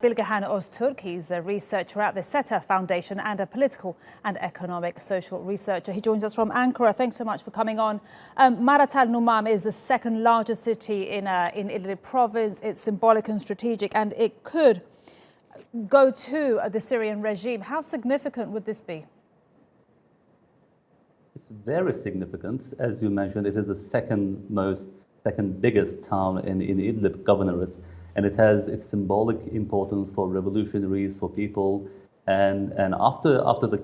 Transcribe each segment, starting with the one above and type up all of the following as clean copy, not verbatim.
Bilgehan Öztürk. He's a researcher at the SETA Foundation and a political and economic social researcher. He joins us from Ankara. Thanks so much for coming on. Maarrat al-Numan is the second largest city in Idlib province. It's symbolic and strategic, and it could go to the Syrian regime. How significant would this be? It's very significant. As you mentioned, it is the second biggest town in Idlib governorate, and it has its symbolic importance for revolutionaries, for people. And after the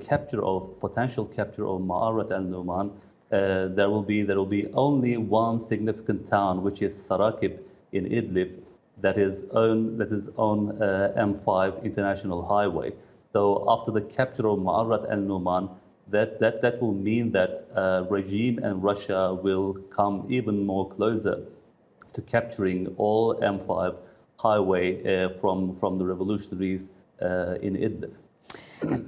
potential capture of Maarrat al-Numan, there will be only one significant town, which is Sarakib in Idlib, that is on M5 international highway. So after the capture of Maarrat al-Numan, that will mean that regime and Russia will come even more closer to capturing all M5 highway from the revolutionaries in Idlib.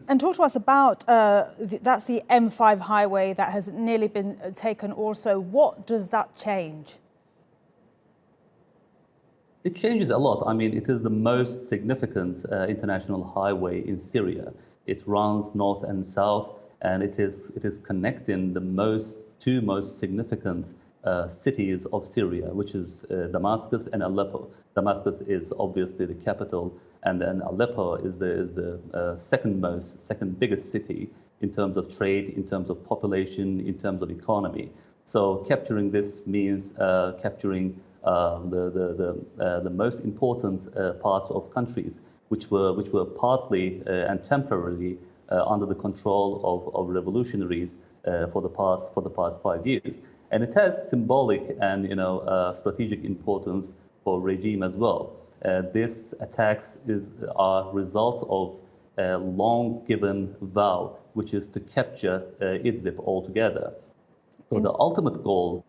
And talk to us about, that's the M5 highway that has nearly been taken also. What does that change? It changes a lot. I mean, it is the most significant international highway in Syria. It runs north and south, and it is connecting the two most significant cities of Syria, which is Damascus and Aleppo. Damascus is obviously the capital, and then Aleppo is the second biggest city in terms of trade, in terms of population, in terms of economy. So capturing this means capturing the most important parts of countries which were partly and temporarily under the control of revolutionaries for the past 5 years, and it has symbolic and strategic importance for regime as well. These attacks are results of a long given vow, which is to capture Idlib altogether. So the ultimate goal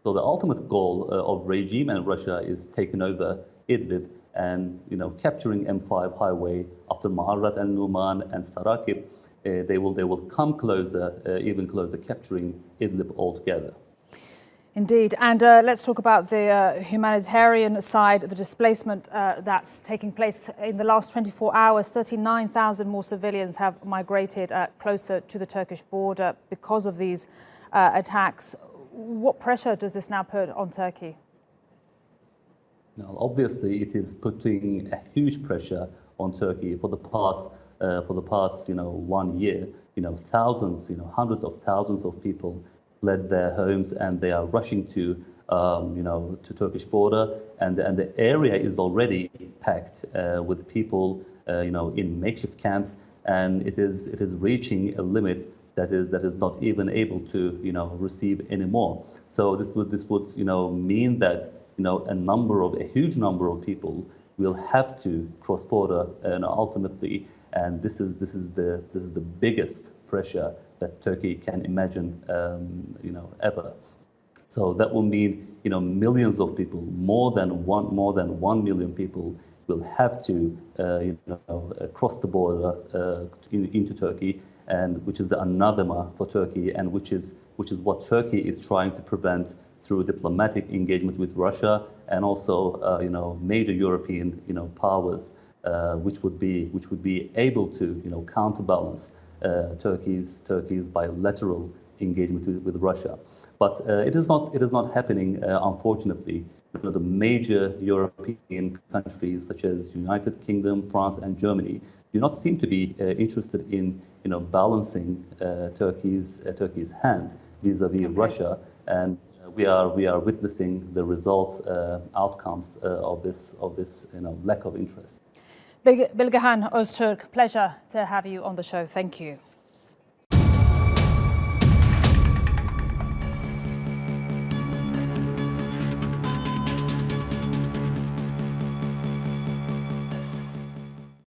of regime and Russia is taking over Idlib and capturing M5 highway after Maarrat al-Numan and Sarakib. They will come closer, even closer, capturing Idlib altogether. Indeed, and let's talk about the humanitarian side, the displacement that's taking place in the last 24 hours. 39,000 more civilians have migrated closer to the Turkish border because of these attacks. What pressure does this now put on Turkey? Now, obviously, it is putting a huge pressure on Turkey for the past 1 year. Thousands, hundreds of thousands of people fled their homes, and they are rushing to Turkish border, and the area is already packed with people, in makeshift camps, and it is reaching a limit that is not even able to receive anymore. So this would mean that a huge number of people will have to cross border, and ultimately, and this is the biggest pressure that Turkey can imagine ever. So that will mean millions of people, more than 1 million people, will have to cross the border into Turkey, and which is the anathema for Turkey, and which is what Turkey is trying to prevent through diplomatic engagement with Russia and also major European powers, which would be able to counterbalance Turkey's bilateral engagement with Russia. But it is not happening, unfortunately. The major European countries such as United Kingdom, France, and Germany do not seem to be interested in balancing Turkey's hand vis-a-vis Russia, and we are witnessing the results, outcomes of this lack of interest. Bilgehan Öztürk, pleasure to have you on the show. Thank you.